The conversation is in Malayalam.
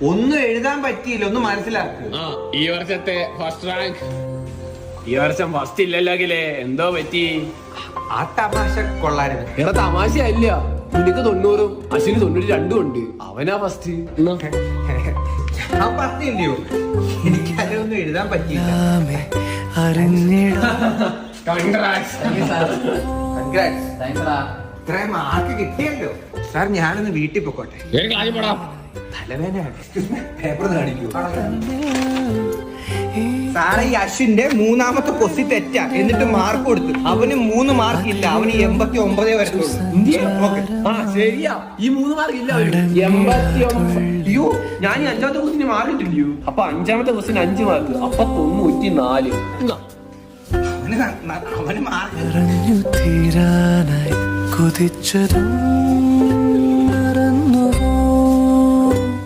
ഒന്നും എഴുതാൻ പറ്റിയില്ല, ഒന്ന് മനസ്സിലാക്ക്. ഈ വർഷത്തെ ഫസ്റ്റ് റാങ്ക്. ഈ വർഷം ഫസ്റ്റ് ഇല്ലല്ലോ അഖിലേ, എന്തോ പറ്റി? ആ തമാശ കൊള്ളായിരുന്നു. എടാ തമാശയല്ല, നിനക്ക് 90 അശ്വിന് 92 ഉണ്ട്. അവനാ ഫസ്റ്റ്. ഞാൻ പറഞ്ഞില്ലയോ എനിക്ക് അതിലൊന്നും എഴുതാൻ പറ്റിയില്ല. ഇത്രയും മാർക്ക് കിട്ടിയല്ലോ സാർ. ഞാനൊന്ന് വീട്ടിൽ പൊക്കോട്ടെ, തലവേദനയാണ്. പേപ്പർ കാണിക്കൂ സാറേ. ഈ അശ്വിന്റെ 3ാമത്തെ ക്വസ്റ്റ്യൻ തെറ്റാ, എന്നിട്ട് മാർക്ക് കൊടുത്തു. അവന് 3 മാർക്ക് ഇല്ല, അവന് 89 വരത്തുള്ളൂ. ശരിയാ, ഈ 3 മാർക്ക് ഇല്ല. 89. അയ്യോ, ഞാൻ ഈ 5ാമത്തെ ക്വസ്റ്റിന് മാർക്ക് ഇട്ടില്ലയോ? അപ്പൊ 5ാമത്തെ ക്വസ്റ്റിന് 5 മാർക്ക്, അപ്പൊ 94. അവന് മാർക്ക് തീരാനായി കൊതിച്ചതും